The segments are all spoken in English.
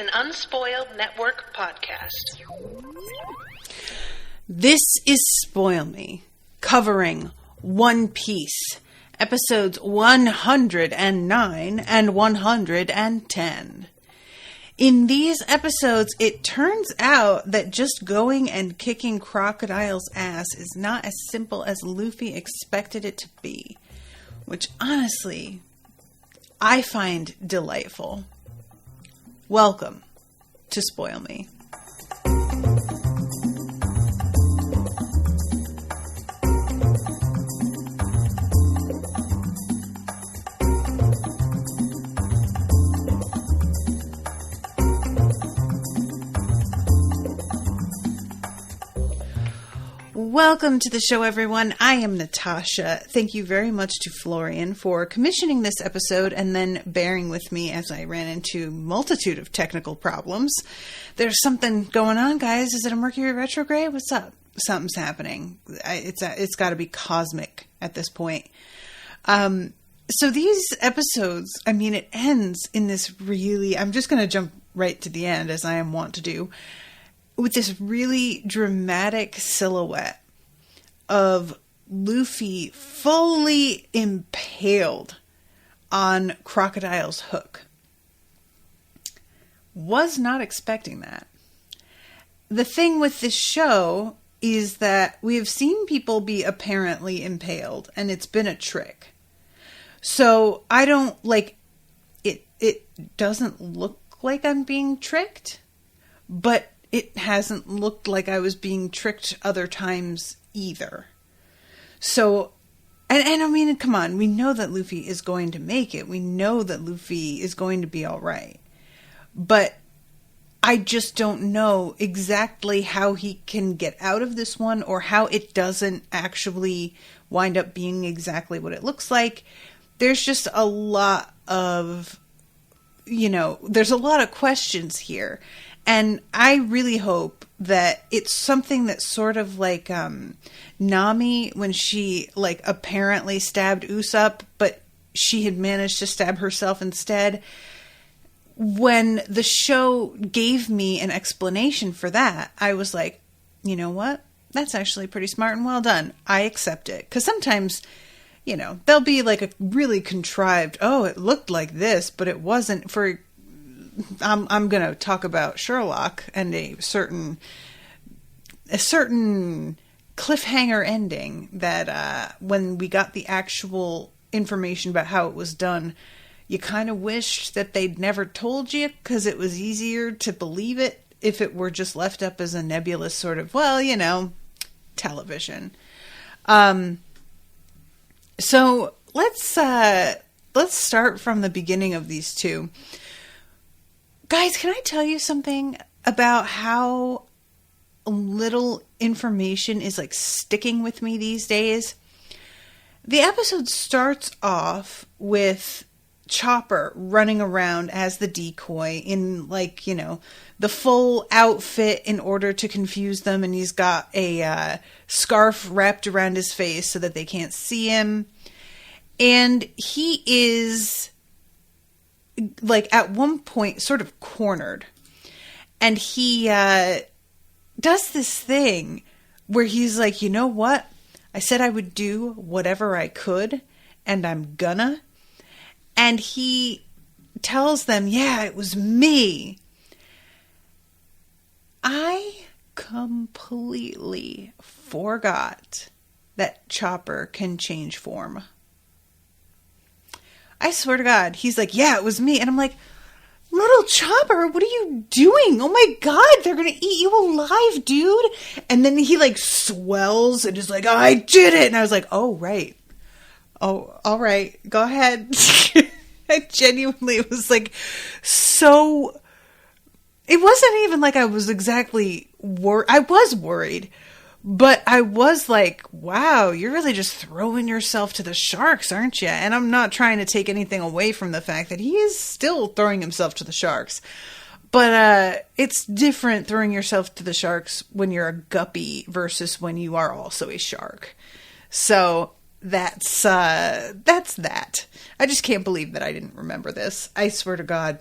an Unspoiled Network podcast. This is Spoil Me, covering One Piece, episodes 109 and 110. In these episodes, it turns out that just going and kicking Crocodile's ass is not as simple as Luffy expected it to be, which honestly, I find delightful. Welcome to Spoil Me. Welcome to the show, everyone. I am Natasha. Thank you very much to Florian for commissioning this episode and then bearing with me as I ran into a multitude of technical problems. There's something going on, guys. Is it a Mercury retrograde? What's up? Something's happening. It's got to be cosmic at this point. So these episodes, it ends in this really... I'm just going to jump right to the end, as I am wont to do, with this really dramatic silhouette of Luffy fully impaled on Crocodile's hook. Was not expecting that. The thing with this show is that we have seen people be apparently impaled, and it's been a trick. So I don't it doesn't look like I'm being tricked, but it hasn't looked like I was being tricked other times either. So, and come on, we know that Luffy is going to make it. We know that Luffy is going to be all right. But I just don't know exactly how he can get out of this one, or how it doesn't actually wind up being exactly what it looks like. There's just a lot of, there's a lot of questions here. And I really hope that it's something that's sort of like Nami when she apparently stabbed Usopp, but she had managed to stab herself instead. When the show gave me an explanation for that, I was like, you know what? That's actually pretty smart and well done. I accept it. Because sometimes, there'll be a really contrived, it looked like this, but it wasn't. For I'm going to talk about Sherlock and a certain cliffhanger ending that when we got the actual information about how it was done, you kind of wished that they'd never told you, because it was easier to believe it if it were just left up as a nebulous sort of, television. So let's start from the beginning of these two. Guys, can I tell you something about how little information is sticking with me these days? The episode starts off with Chopper running around as the decoy in the full outfit in order to confuse them, and he's got a scarf wrapped around his face so that they can't see him. And he is at one point sort of cornered, and he does this thing where he's like, you know what? I said I would do whatever I could, and I'm gonna. And he tells them, yeah, it was me. I completely forgot that Chopper can change form. I swear to God, he's like, yeah, it was me. And I'm like, little Chopper, what are you doing? Oh my God, they're going to eat you alive, dude. And then he swells and is like, I did it. And I was like, oh, right. Oh, all right. Go ahead. I genuinely was so... It wasn't even I was exactly worried. I was worried. But I was like, wow, you're really just throwing yourself to the sharks, aren't you? And I'm not trying to take anything away from the fact that he is still throwing himself to the sharks. But it's different throwing yourself to the sharks when you're a guppy versus when you are also a shark. So that's that. I just can't believe that I didn't remember this. I swear to God.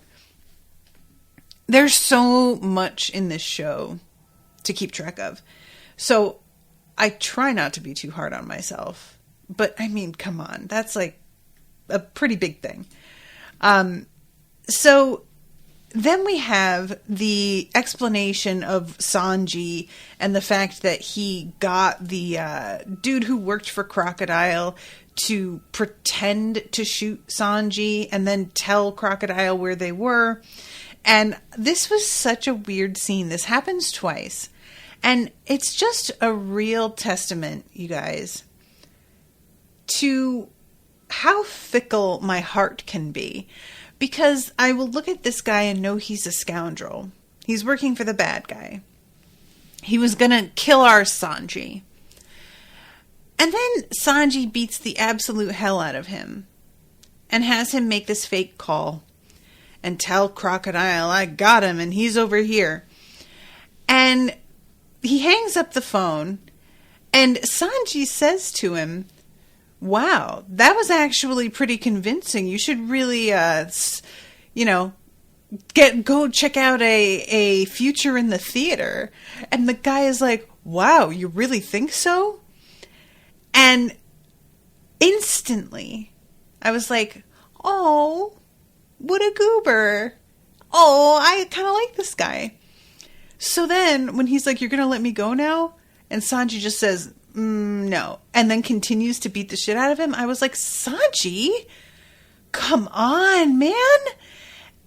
There's so much in this show to keep track of. So I try not to be too hard on myself. But, I mean, come on. That's, like, a pretty big thing. So then we have the explanation of Sanji and the fact that he got the dude who worked for Crocodile to pretend to shoot Sanji and then tell Crocodile where they were. And this was such a weird scene. This happens twice. And it's just a real testament, you guys, to how fickle my heart can be. Because I will look at this guy and know he's a scoundrel. He's working for the bad guy. He was going to kill our Sanji. And then Sanji beats the absolute hell out of him. And has him make this fake call. And tell Crocodile, I got him and he's over here. And he hangs up the phone. And Sanji says to him, wow, that was actually pretty convincing. You should really, go check out a Future in the Theater. And the guy is like, wow, you really think so? And instantly, I was like, oh, what a goober. Oh, I kind of like this guy. So then, when he's like, you're going to let me go now? And Sanji just says, no. And then continues to beat the shit out of him. I was like, Sanji, come on, man.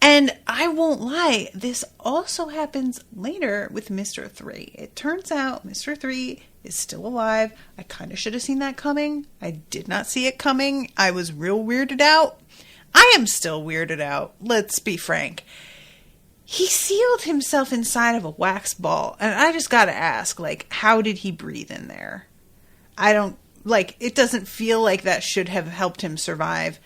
And I won't lie, this also happens later with Mr. 3. It turns out Mr. 3 is still alive. I kind of should have seen that coming. I did not see it coming. I was real weirded out. I am still weirded out. Let's be frank. He sealed himself inside of a wax ball. And I just got to ask, like, how did he breathe in there? It doesn't feel like that should have helped him survive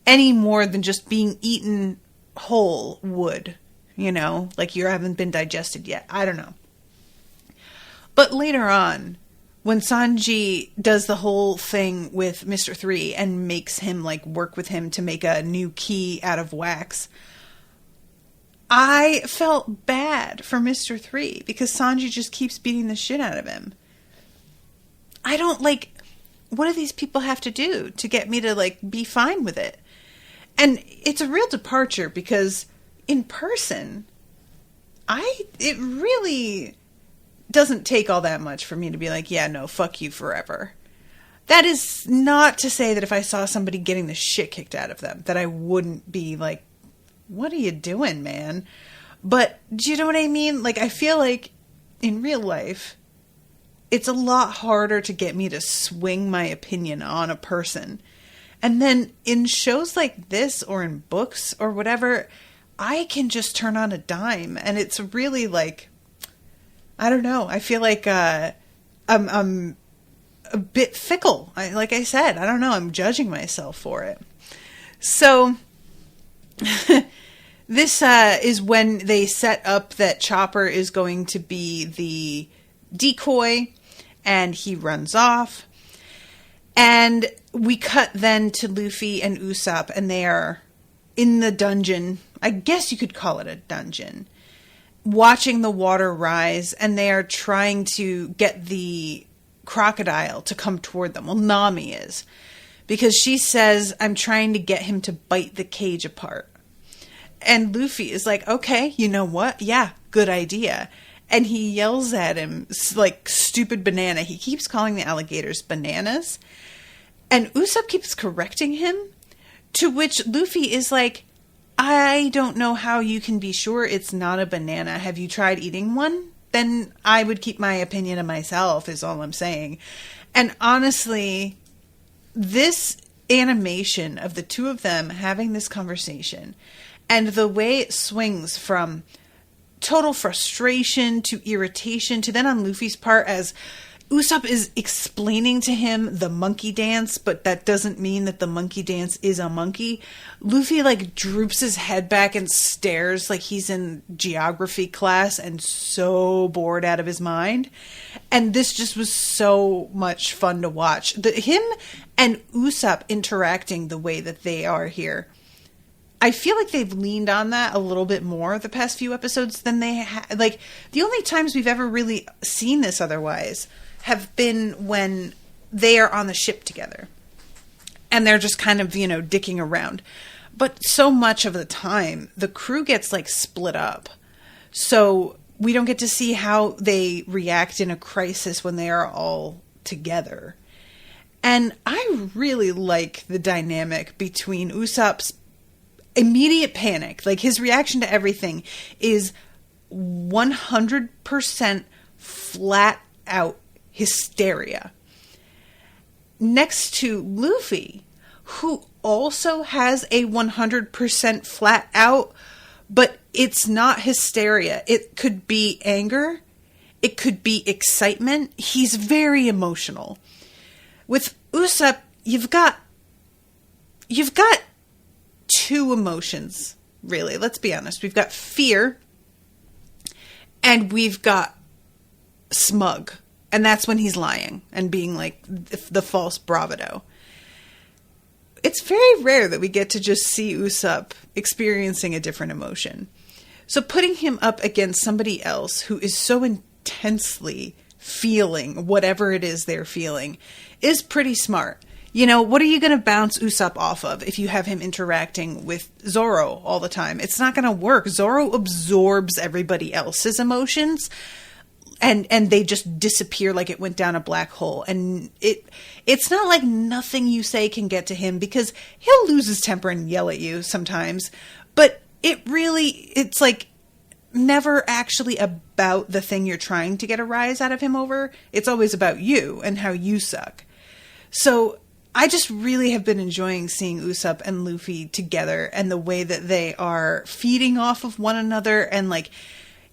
any more than just being eaten whole would, like you haven't been digested yet. I don't know. But later on, when Sanji does the whole thing with Mr. 3 and makes him work with him to make a new key out of wax, I felt bad for Mr. 3 because Sanji just keeps beating the shit out of him. I don't what do these people have to do to get me to be fine with it? And it's a real departure because in person, it really doesn't take all that much for me to be like, yeah, no, fuck you forever. That is not to say that if I saw somebody getting the shit kicked out of them, that I wouldn't be like, what are you doing, man? But do you know what I mean? I feel like in real life, it's a lot harder to get me to swing my opinion on a person. And then in shows like this or in books or whatever, I can just turn on a dime. And it's really I don't know. I feel like I'm a bit fickle. Like I said, I don't know. I'm judging myself for it. So this is when they set up that Chopper is going to be the decoy. And he runs off. And we cut then to Luffy and Usopp, and they are in the dungeon. I guess you could call it a dungeon. Watching the water rise, and they are trying to get the crocodile to come toward them. Well, Nami is. Because she says, I'm trying to get him to bite the cage apart. And Luffy is like, okay, you know what? Yeah, good idea. And he yells at him like stupid banana. He keeps calling the alligators bananas. And Usopp keeps correcting him. To which Luffy is like, I don't know how you can be sure it's not a banana. Have you tried eating one? Then I would keep my opinion to myself is all I'm saying. And honestly, this animation of the two of them having this conversation and the way it swings from total frustration to irritation to then on Luffy's part as Usopp is explaining to him the monkey dance, but that doesn't mean that the monkey dance is a monkey. Luffy droops his head back and stares like he's in geography class and so bored out of his mind. And this just was so much fun to watch. Him and Usopp interacting the way that they are here. I feel like they've leaned on that a little bit more the past few episodes than they like. The only times we've ever really seen this otherwise have been when they are on the ship together and they're just kind of, dicking around. But so much of the time, the crew gets like split up. So we don't get to see how they react in a crisis when they are all together. And I really like the dynamic between Usopp's immediate panic. Like, his reaction to everything is 100% flat out hysteria. Next to Luffy, who also has a 100% flat out, but it's not hysteria. It could be anger. It could be excitement. He's very emotional. With Usopp, you've got two emotions, really. Let's be honest. We've got fear and we've got smug. And that's when he's lying and being like the false bravado. It's very rare that we get to just see Usopp experiencing a different emotion. So putting him up against somebody else who is so intensely feeling whatever it is they're feeling is pretty smart. What are you going to bounce Usopp off of if you have him interacting with Zoro all the time? It's not going to work. Zoro absorbs everybody else's emotions and they just disappear like it went down a black hole. And it's not like nothing you say can get to him, because he'll lose his temper and yell at you sometimes. But it's like never actually about the thing you're trying to get a rise out of him over. It's always about you and how you suck. So I just really have been enjoying seeing Usopp and Luffy together, and the way that they are feeding off of one another and like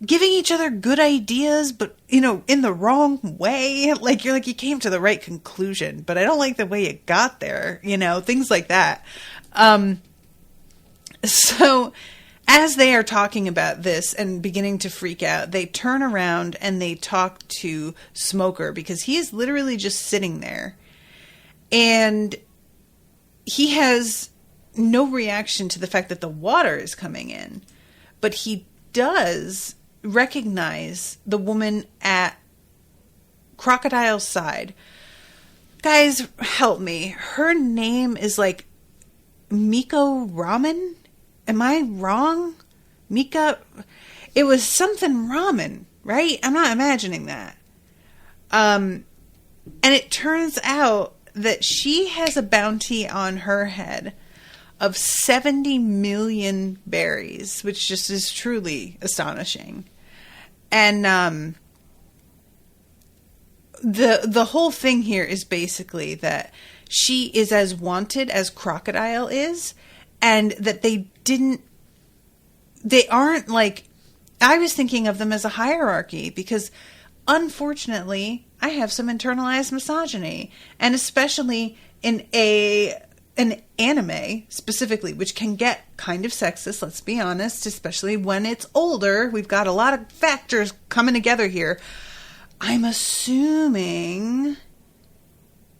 giving each other good ideas, but in the wrong way. Like, you're like, you came to the right conclusion, but I don't like the way you got there, things like that. So as they are talking about this and beginning to freak out, they turn around and they talk to Smoker, because he is literally just sitting there. And he has no reaction to the fact that the water is coming in. But he does recognize the woman at Crocodile's side. Guys, help me. Her name is like Miko Ramen? Am I wrong? Mika? It was something ramen, right? I'm not imagining that. And it turns out that she has a bounty on her head of 70 million berries, which just is truly astonishing. And the whole thing here is basically that she is as wanted as Crocodile is, and that they aren't like, I was thinking of them as a hierarchy, because unfortunately I have some internalized misogyny, and especially in an anime specifically, which can get kind of sexist, let's be honest, especially when it's older. We've got a lot of factors coming together here. I'm assuming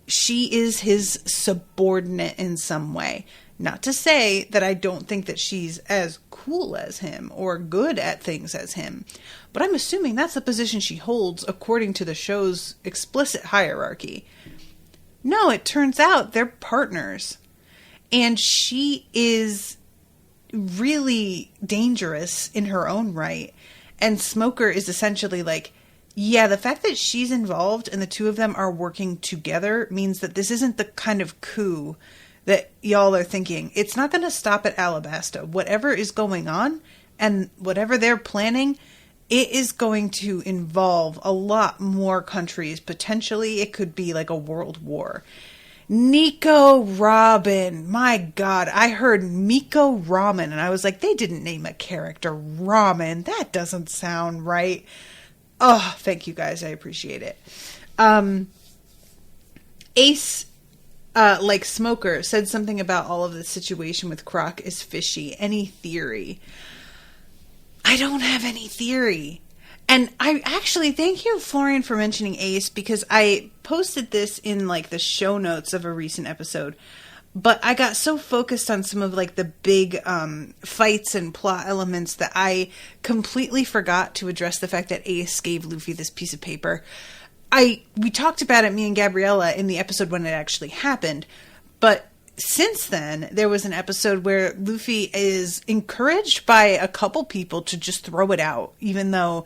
she is his subordinate in some way. Not to say that I don't think that she's as cool as him or good at things as him, but I'm assuming that's the position she holds according to the show's explicit hierarchy. No, it turns out they're partners. And she is really dangerous in her own right. And Smoker is essentially like, yeah, the fact that she's involved and the two of them are working together means that this isn't the kind of coup that y'all are thinking. It's not going to stop at Alabasta. Whatever is going on and whatever they're planning, it is going to involve a lot more countries. Potentially, it could be like a world war. Nico Robin. My God, I heard Miko Ramen and I was like, they didn't name a character Ramen. That doesn't sound right. Oh, thank you guys. I appreciate it. Ace, like Smoker, said something about all of the situation with Croc is fishy. Any theory? I don't have any theory. And I actually, thank you, Florian, for mentioning Ace, because I posted this in like the show notes of a recent episode. But I got so focused on some of like the big fights and plot elements that I completely forgot to address the fact that Ace gave Luffy this piece of paper. We talked about it, me and Gabriella, in the episode when it actually happened. But since then, there was an episode where Luffy is encouraged by a couple people to just throw it out, even though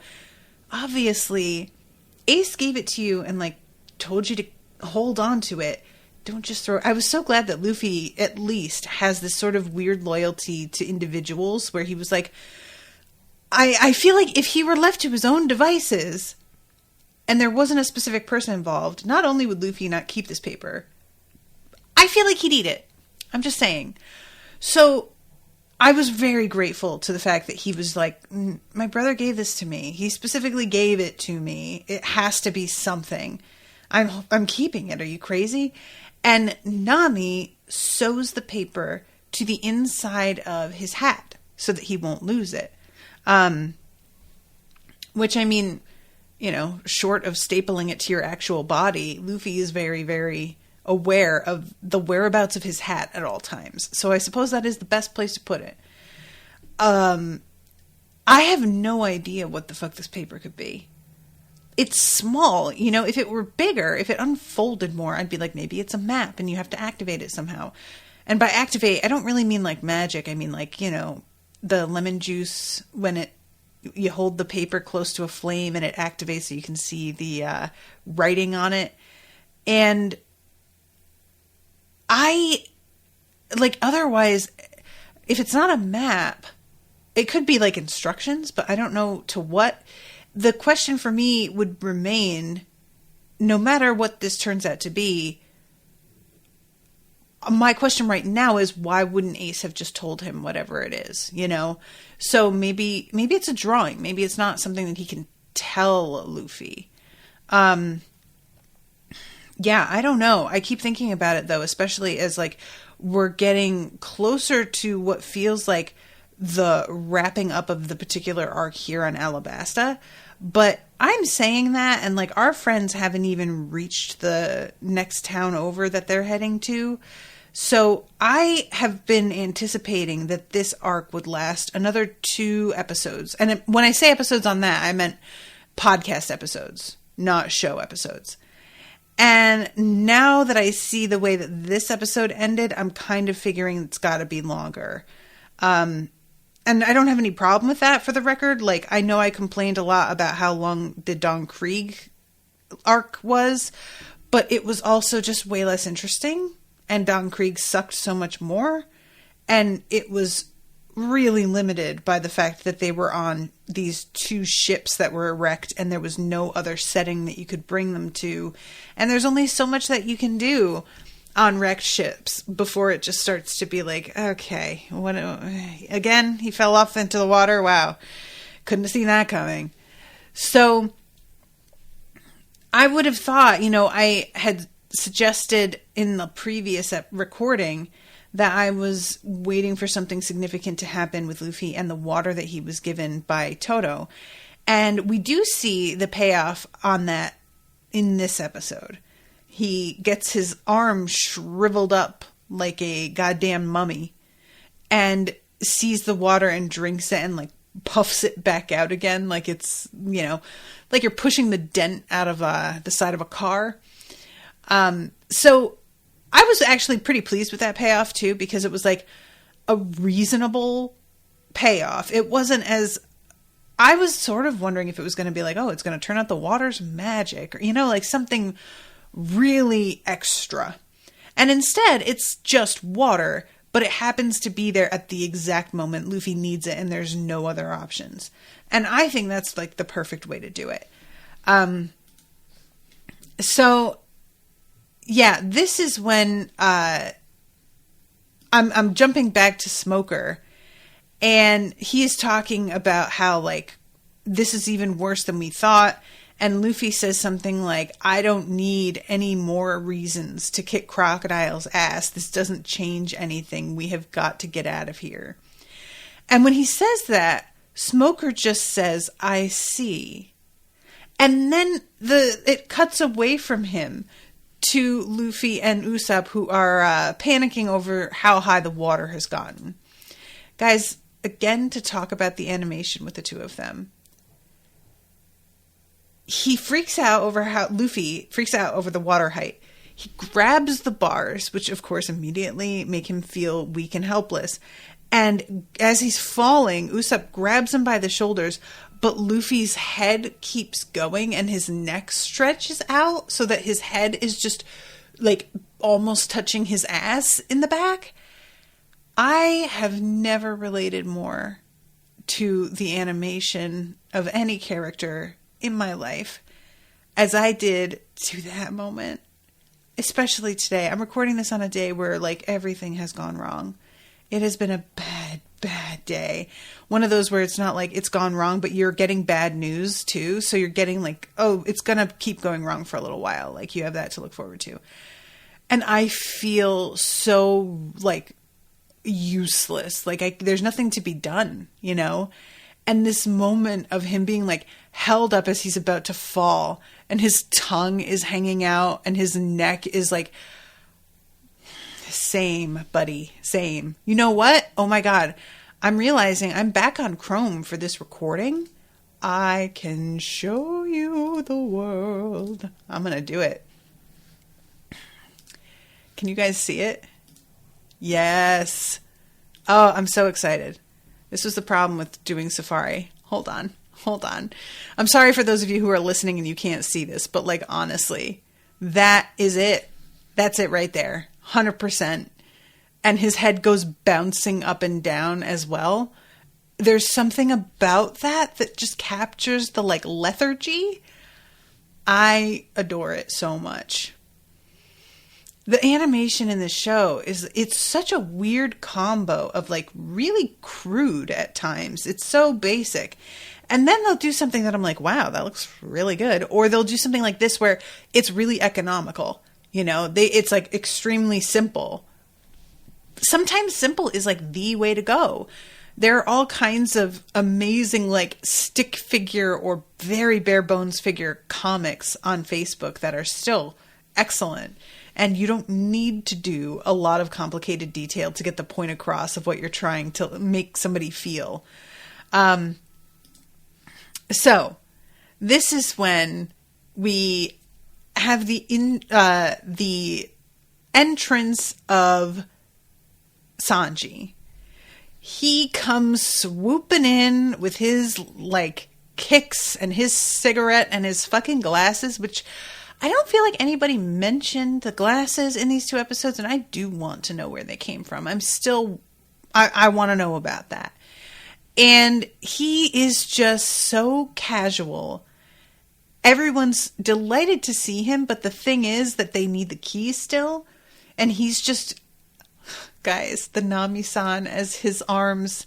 obviously Ace gave it to you and like told you to hold on to it. Don't just throw it. I was so glad that Luffy at least has this sort of weird loyalty to individuals where he was like, I feel like if he were left to his own devices and there wasn't a specific person involved, not only would Luffy not keep this paper, I feel like he'd eat it. I'm just saying. So I was very grateful to the fact that he was like, my brother gave this to me. He specifically gave it to me. It has to be something. I'm keeping it. Are you crazy? And Nami sews the paper to the inside of his hat so that he won't lose it. Which, I mean, you know, short of stapling it to your actual body, Luffy is very, very aware of the whereabouts of his hat at all times. So I suppose that is the best place to put it. I have no idea what the fuck this paper could be. It's small, you know. If it were bigger, if it unfolded more, I'd be like, maybe it's a map and you have to activate it somehow. And by activate, I don't really mean like magic. I mean like, you know, the lemon juice when you hold the paper close to a flame and it activates so you can see the writing on it. And otherwise, if it's not a map, it could be like instructions, but I don't know to what. The question for me would remain, no matter what this turns out to be, my question right now is, why wouldn't Ace have just told him whatever it is, you know? So maybe it's a drawing. Maybe it's not something that he can tell Luffy. Yeah, I don't know. I keep thinking about it, though, especially as, like, we're getting closer to what feels like the wrapping up of the particular arc here on Alabasta. But I'm saying that, and, like, our friends haven't even reached the next town over that they're heading to. So I have been anticipating that this arc would last another 2 episodes. And when I say episodes on that, I meant podcast episodes, not show episodes. And now that I see the way that this episode ended, I'm kind of figuring it's got to be longer. And I don't have any problem with that, for the record. Like, I know I complained a lot about how long the Don Krieg arc was, but it was also just way less interesting. And Don Krieg sucked so much more. And it was really limited by the fact that they were on these 2 ships that were wrecked and there was no other setting that you could bring them to. And there's only so much that you can do on wrecked ships before it just starts to be like, okay, what again? He fell off into the water. Wow. Couldn't have seen that coming. So I would have thought, you know, I had suggested in the previous recording that I was waiting for something significant to happen with Luffy and the water that he was given by Toto. And we do see the payoff on that in this episode. He gets his arm shriveled up like a goddamn mummy and sees the water and drinks it and like puffs it back out again. Like it's, you know, like you're pushing the dent out of the side of a car. So I was actually pretty pleased with that payoff too, because it was like a reasonable payoff. It wasn't as, I was sort of wondering if it was going to be like, oh, it's going to turn out the water's magic, or, you know, like something really extra. And instead, it's just water, but it happens to be there at the exact moment Luffy needs it, and there's no other options. And I think that's like the perfect way to do it. So yeah, this is when I'm jumping back to Smoker, and he is talking about how like this is even worse than we thought. And Luffy says something like, I don't need any more reasons to kick Crocodile's ass. This doesn't change anything. We have got to get out of here. And when he says that, Smoker just says, I see. And then it cuts away from him to Luffy and Usopp, who are panicking over how high the water has gotten. Guys, again, to talk about the animation with the two of them. Luffy freaks out over the water height. He grabs the bars, which of course immediately make him feel weak and helpless. And as he's falling, Usopp grabs him by the shoulders, but Luffy's head keeps going and his neck stretches out so that his head is just like almost touching his ass in the back. I have never related more to the animation of any character in my life as I did to that moment. Especially today. I'm recording this on a day where like everything has gone wrong. It has been a bad day. One of those where it's not like it's gone wrong, but you're getting bad news too. So you're getting like, oh, it's going to keep going wrong for a little while. Like you have that to look forward to. And I feel so like useless. Like there's nothing to be done, you know? And this moment of him being like held up as he's about to fall and his tongue is hanging out and his neck is like, same, buddy, same. You know what? Oh my God. I'm realizing I'm back on Chrome for this recording. I can show you the world. I'm going to do it. Can you guys see it? Yes. Oh, I'm so excited. This was the problem with doing Safari. Hold on. I'm sorry for those of you who are listening and you can't see this, but like honestly, that is it. That's it right there. 100%. And his head goes bouncing up and down as well. There's something about that just captures the like lethargy. I adore it so much. The animation in this show it's such a weird combo of like really crude at times. It's so basic. And then they'll do something that I'm like, wow, that looks really good. Or they'll do something like this where it's really economical. You know, it's like extremely simple. Sometimes simple is like the way to go. There are all kinds of amazing like stick figure or very bare bones figure comics on Facebook that are still excellent. And you don't need to do a lot of complicated detail to get the point across of what you're trying to make somebody feel. So this is when we have the entrance of Sanji. He comes swooping in with his like kicks and his cigarette and his fucking glasses, which I don't feel like anybody mentioned the glasses in these two episodes, and I do want to know where they came from. I want to know about that. And he is just so casual. Everyone's delighted to see him, but the thing is that they need the keys still. And he's just, guys, the Nami-san as his arms.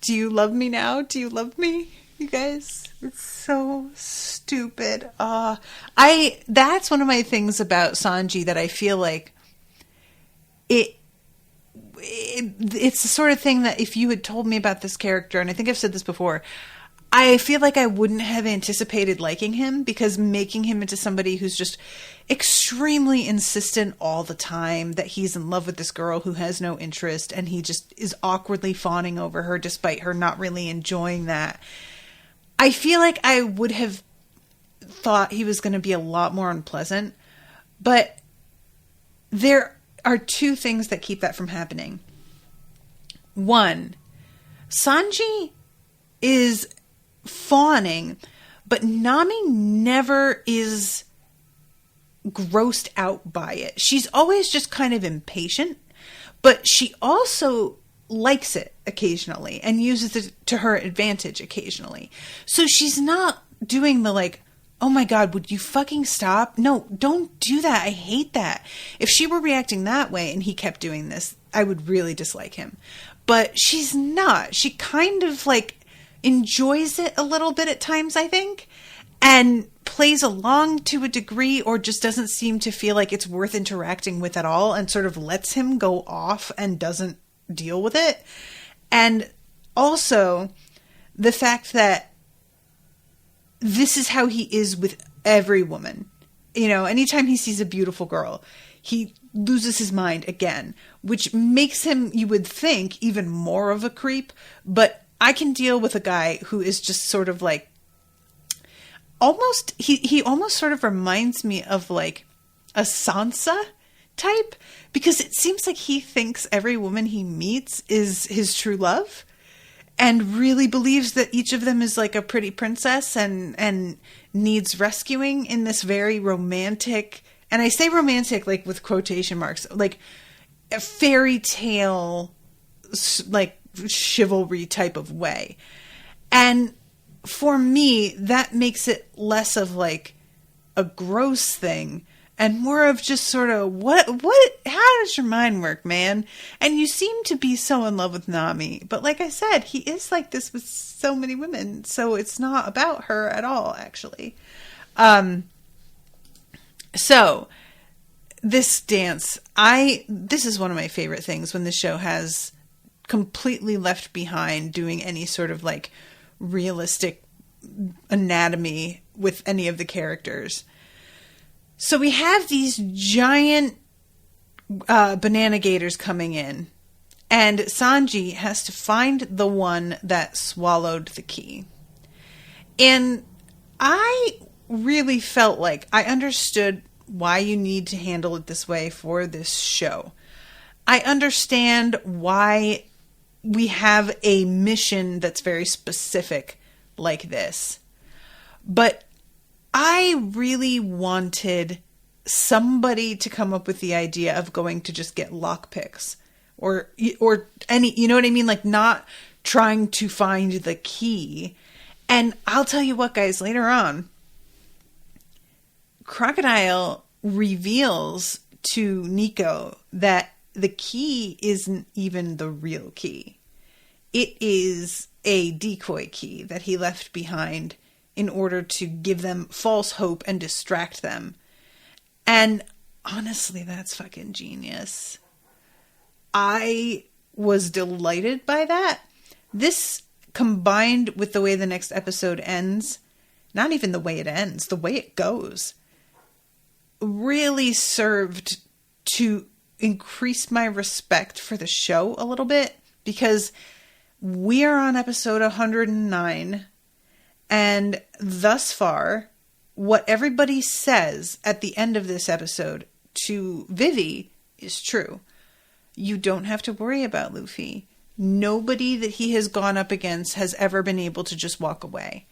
Do you love me now? Do you love me? You guys, it's so stupid. That's one of my things about Sanji that I feel like it's the sort of thing that if you had told me about this character, and I think I've said this before, I feel like I wouldn't have anticipated liking him, because making him into somebody who's just extremely insistent all the time that he's in love with this girl who has no interest, and he just is awkwardly fawning over her despite her not really enjoying that. I feel like I would have thought he was going to be a lot more unpleasant, but there are two things that keep that from happening. One, Sanji is fawning, but Nami never is grossed out by it. She's always just kind of impatient, but she also likes it occasionally and uses it to her advantage occasionally. So she's not doing the like, oh my God, would you fucking stop? No, don't do that. I hate that. If she were reacting that way and he kept doing this, I would really dislike him. But she's not. She kind of like enjoys it a little bit at times, I think, and plays along to a degree, or just doesn't seem to feel like it's worth interacting with at all, and sort of lets him go off and doesn't deal with it. And also the fact that this is how he is with every woman. anytime he sees a beautiful girl, he loses his mind again, which makes him, you would think, even more of a creep. But I can deal with a guy who is just sort of like, he almost sort of reminds me of like a Sansa type, because it seems like he thinks every woman he meets is his true love and really believes that each of them is like a pretty princess and needs rescuing in this very romantic, and I say romantic like with quotation marks, like a fairy tale, like chivalry type of way. And for me, that makes it less of like a gross thing and more of just sort of how does your mind work, man? And you seem to be so in love with Nami, but like I said, he is like this with so many women, so it's not about her at all, actually. So this dance, this is one of my favorite things when the show has completely left behind doing any sort of like realistic anatomy with any of the characters. So we have these giant banana gators coming in, and Sanji has to find the one that swallowed the key. And I really felt like I understood why you need to handle it this way for this show. I understand why we have a mission that's very specific like this. But I really wanted somebody to come up with the idea of going to just get lockpicks or any, you know what I mean? Like not trying to find the key. And I'll tell you what, guys, later on, Crocodile reveals to Nico that the key isn't even the real key. It is a decoy key that he left behind in order to give them false hope and distract them. And honestly, that's fucking genius. I was delighted by that. This, combined with the way the next episode ends, not even the way it ends, the way it goes, really served to increase my respect for the show a little bit, because we are on episode 109, and thus far, what everybody says at the end of this episode to Vivi is true. You don't have to worry about Luffy. Nobody that he has gone up against has ever been able to just walk away.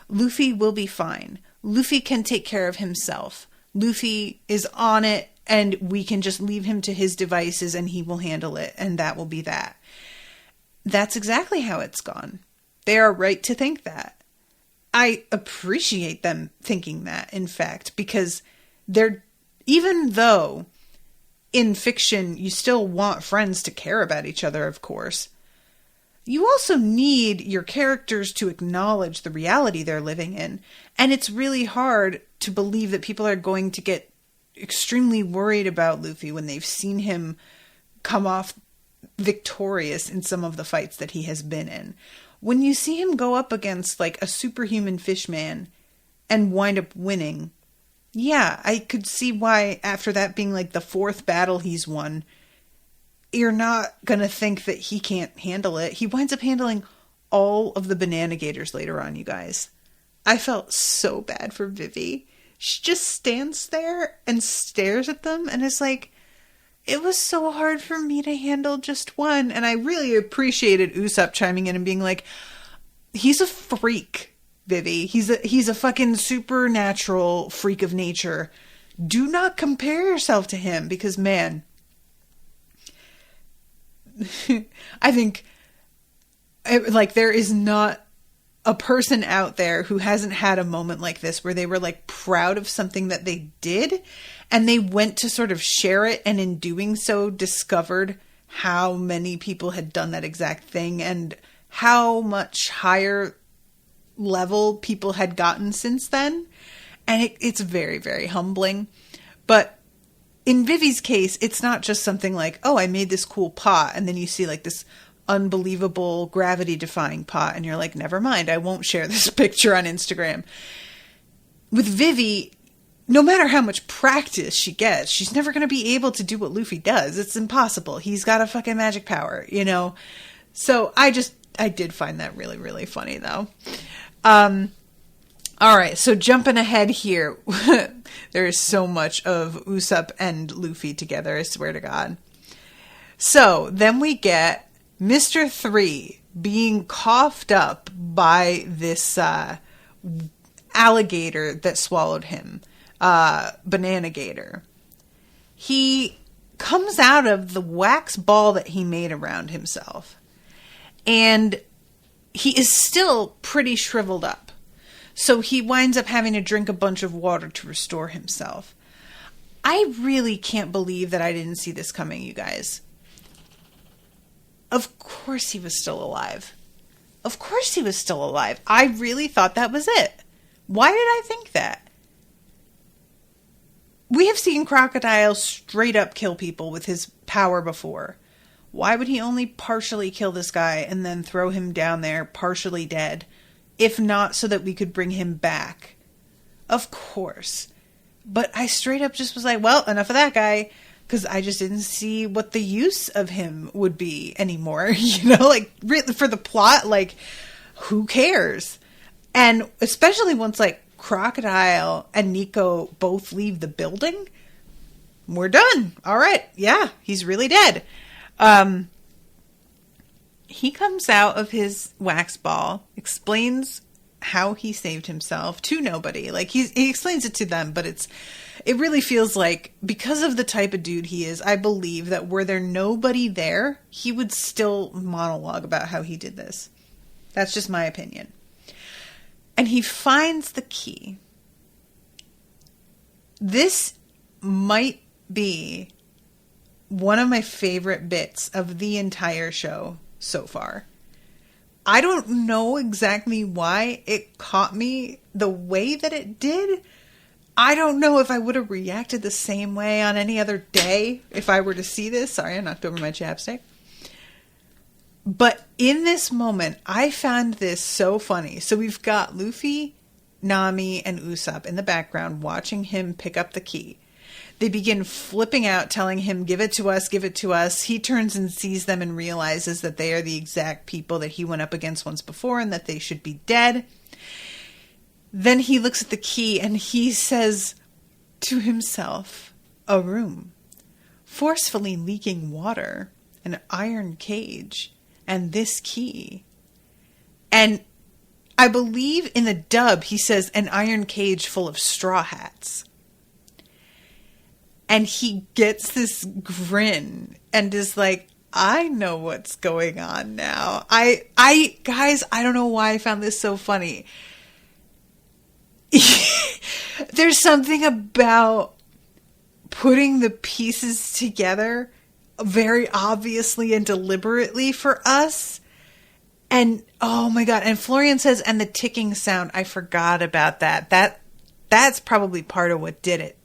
Luffy will be fine. Luffy can take care of himself. Luffy is on it, and we can just leave him to his devices and he will handle it, and that will be that. That's exactly how it's gone. They are right to think that. I appreciate them thinking that, in fact, because even though in fiction you still want friends to care about each other, of course, you also need your characters to acknowledge the reality they're living in. And it's really hard to believe that people are going to get extremely worried about Luffy when they've seen him come off victorious in some of the fights that he has been in. When you see him go up against like a superhuman fishman and wind up winning, yeah, I could see why after that being like the fourth battle he's won, you're not going to think that he can't handle it. He winds up handling all of the banana gators later on, you guys. I felt so bad for Vivi. She just stands there and stares at them and is like, it was so hard for me to handle just one. And I really appreciated Usopp chiming in and being like, he's a freak, Vivi. He's a fucking supernatural freak of nature. Do not compare yourself to him, because, man, I think like there is not a person out there who hasn't had a moment like this where they were like proud of something that they did and they went to sort of share it, and in doing so discovered how many people had done that exact thing and how much higher level people had gotten since then. And it's very, very humbling. But in Vivi's case, it's not just something like, oh, I made this cool pot, and then you see like this unbelievable gravity-defying pot, and you're like, never mind, I won't share this picture on Instagram. With Vivi, no matter how much practice she gets, she's never going to be able to do what Luffy does. It's impossible. He's got a fucking magic power, you know? So I did find that really, really funny, though. All right, so jumping ahead here, there is so much of Usopp and Luffy together, I swear to God. So then we get Mr. 3 being coughed up by this alligator that swallowed him, Banana Gator. He comes out of the wax ball that he made around himself, and he is still pretty shriveled up. So he winds up having to drink a bunch of water to restore himself. I really can't believe that I didn't see this coming, you guys. Of course he was still alive. Of course he was still alive. I really thought that was it. Why did I think that? We have seen Crocodile straight up kill people with his power before. Why would he only partially kill this guy and then throw him down there partially dead? If not so that we could bring him back. Of course. But I straight up just was like, well, enough of that guy. Because I just didn't see what the use of him would be anymore. You know, like, for the plot, like, who cares? And especially once, like, Crocodile and Nico both leave the building. We're done. All right. Yeah, he's really dead. He comes out of his wax ball, explains how he saved himself to nobody. Like, he explains it to them, but it really feels like, because of the type of dude he is, I believe that were there nobody there, he would still monologue about how he did this. That's just my opinion. And he finds the key. This might be one of my favorite bits of the entire show so far. I don't know exactly why it caught me the way that it did. I don't know if I would have reacted the same way on any other day if I were to see this. Sorry, I knocked over my chapstick. But in this moment, I found this so funny. So we've got Luffy, Nami, and Usopp in the background watching him pick up the key. They begin flipping out, telling him, give it to us, give it to us. He turns and sees them and realizes that they are the exact people that he went up against once before and that they should be dead. Then he looks at the key and he says to himself, a room, forcefully leaking water, an iron cage, and this key. And I believe in the dub he says an iron cage full of straw hats. And he gets this grin and is like, I know what's going on now. Guys, I don't know why I found this so funny. There's something about putting the pieces together very obviously and deliberately for us. And, oh my God. And Florian says, and the ticking sound, I forgot about that. That's probably part of what did it.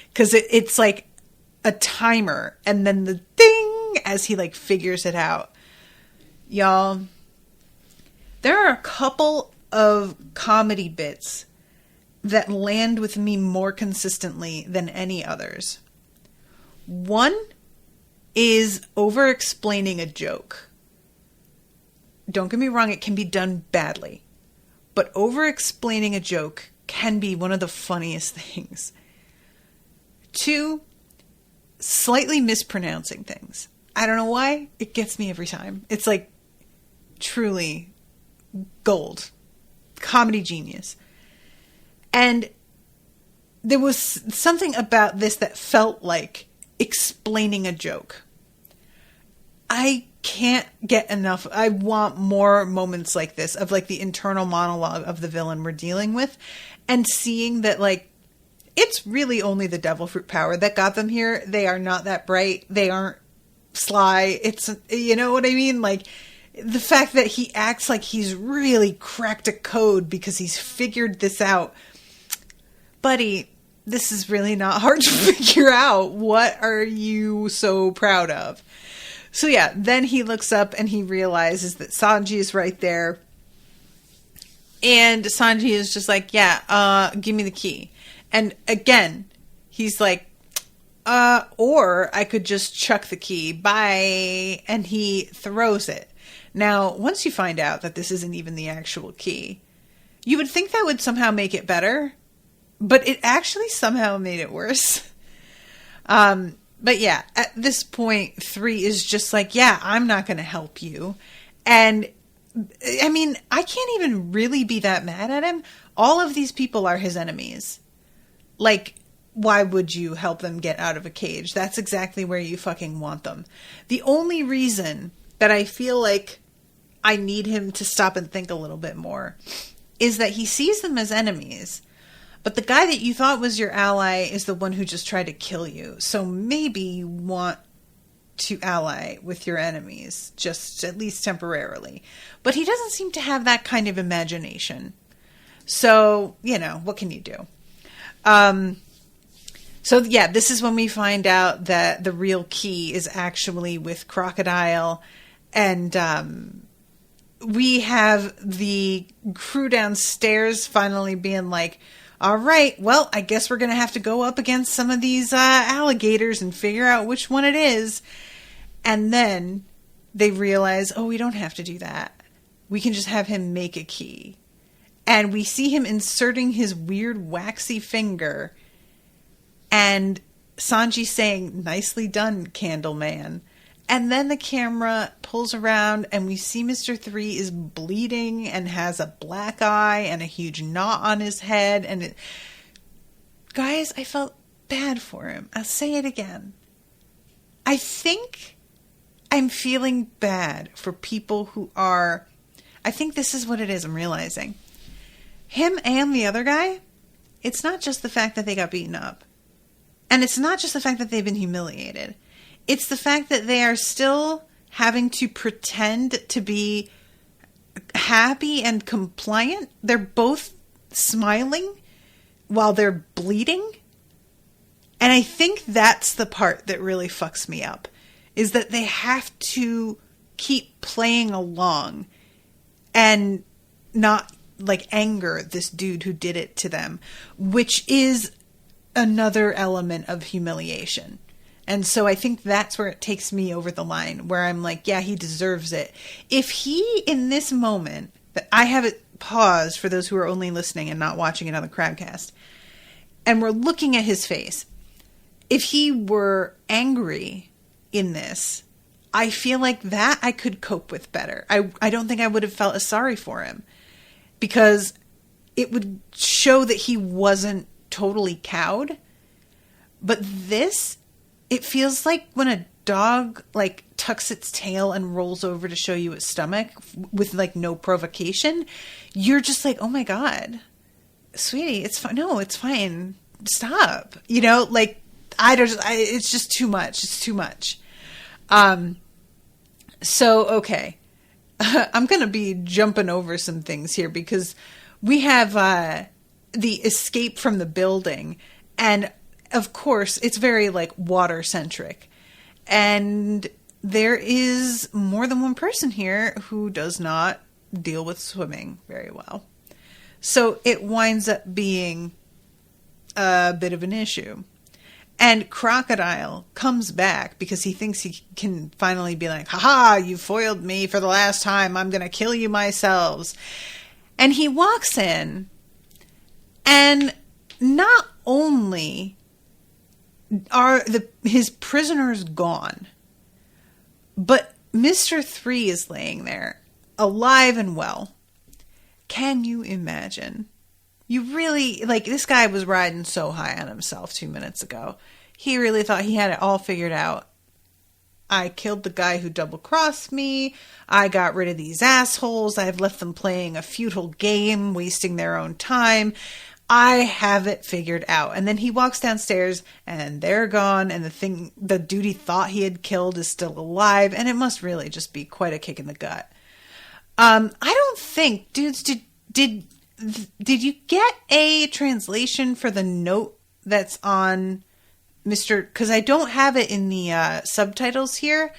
Because it's like a timer, and then the ding as he like figures it out. Y'all, there are a couple of comedy bits that land with me more consistently than any others. One is over-explaining a joke. Don't get me wrong, it can be done badly. But over-explaining a joke can be one of the funniest things. 2, slightly mispronouncing things. I don't know why. It gets me every time. It's like truly gold. Comedy genius. And there was something about this that felt like explaining a joke. I can't get enough. I want more moments like this of like the internal monologue of the villain we're dealing with and seeing that like it's really only the devil fruit power that got them here. They are not that bright. They aren't sly. It's, you know what I mean? Like the fact that he acts like he's really cracked a code because he's figured this out. Buddy, this is really not hard to figure out. What are you so proud of? So yeah, then he looks up and he realizes that Sanji is right there. And Sanji is just like, yeah, give me the key. And again, he's like, or I could just chuck the key. Bye. And he throws it. Now, once you find out that this isn't even the actual key, you would think that would somehow make it better, but it actually somehow made it worse. But yeah, at this point, 3 is just like, yeah, I'm not going to help you. And I mean, I can't even really be that mad at him. All of these people are his enemies. Like, why would you help them get out of a cage? That's exactly where you fucking want them. The only reason that I feel like I need him to stop and think a little bit more is that he sees them as enemies. But the guy that you thought was your ally is the one who just tried to kill you. So maybe you want to ally with your enemies, just at least temporarily. But he doesn't seem to have that kind of imagination. So, you know, what can you do? So yeah, this is when we find out that the real key is actually with Crocodile. And we have the crew downstairs finally being like, all right, well, I guess we're going to have to go up against some of these alligators and figure out which one it is. And then they realize, oh, we don't have to do that. We can just have him make a key. And we see him inserting his weird waxy finger. And Sanji saying, nicely done, Candleman. And then the camera pulls around and we see Mr. 3 is bleeding and has a black eye and a huge knot on his head. And guys, I felt bad for him. I'll say it again. I think I'm feeling bad for people who are... I think this is what it is, I'm realizing. Him and the other guy, it's not just the fact that they got beaten up. And it's not just the fact that they've been humiliated. It's the fact that they are still having to pretend to be happy and compliant. They're both smiling while they're bleeding. And I think that's the part that really fucks me up, is that they have to keep playing along and not like anger this dude who did it to them, which is another element of humiliation. And so I think that's where it takes me over the line, where I'm like, yeah, he deserves it. If he, in this moment, that I have it paused for those who are only listening and not watching it on the Crabcast, and we're looking at his face, if he were angry in this, I feel like that I could cope with better. I don't think I would have felt as sorry for him, because it would show that he wasn't totally cowed. But this... it feels like when a dog like tucks its tail and rolls over to show you its stomach with like no provocation. You're just like, oh my God, sweetie, it's fine. No, it's fine. Stop. You know, like it's just too much. It's too much. So, okay. I'm going to be jumping over some things here because we have the escape from the building, and of course, it's very like water centric, and there is more than one person here who does not deal with swimming very well. So it winds up being a bit of an issue. And Crocodile comes back because he thinks he can finally be like, haha, you foiled me for the last time. I'm going to kill you myself. And he walks in, and not only are his prisoners gone, but Mr. 3 is laying there, alive and well. Can you imagine? You really, like, this guy was riding so high on himself 2 minutes ago. He really thought he had it all figured out. I killed the guy who double-crossed me. I got rid of these assholes. I've left them playing a futile game, wasting their own time. I have it figured out. And then he walks downstairs and they're gone, and the dude he thought he had killed is still alive, and it must really just be quite a kick in the gut. I don't think, dudes, did you get a translation for the note that's on Mr. Because I don't have it in the subtitles here,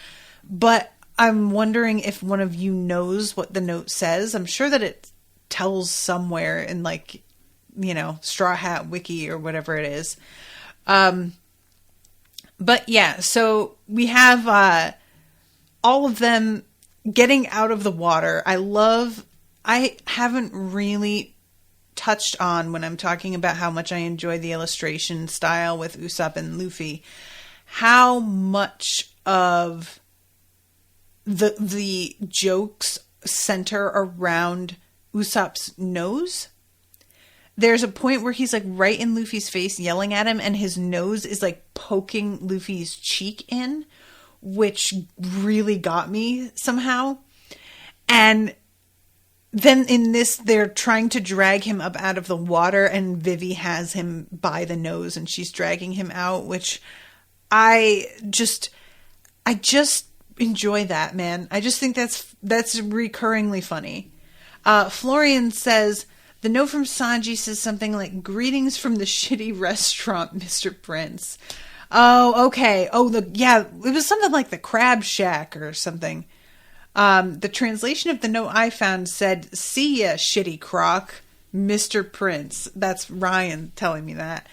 but I'm wondering if one of you knows what the note says. I'm sure that it tells somewhere in like Straw Hat Wiki or whatever it is. But yeah, so we have all of them getting out of the water. I haven't really touched on, when I'm talking about how much I enjoy the illustration style with Usopp and Luffy, how much of the jokes center around Usopp's nose. There's a point where he's like right in Luffy's face yelling at him, and his nose is like poking Luffy's cheek in, which really got me somehow. And then in this, they're trying to drag him up out of the water, and Vivi has him by the nose and she's dragging him out, which I just enjoy that, man. I just think that's recurringly funny. Florian says, the note from Sanji says something like, greetings from the shitty restaurant, Mr. Prince. Oh, okay. Oh, it was something like the Crab Shack or something. The translation of the note I found said, see ya, shitty croc, Mr. Prince. That's Ryan telling me that.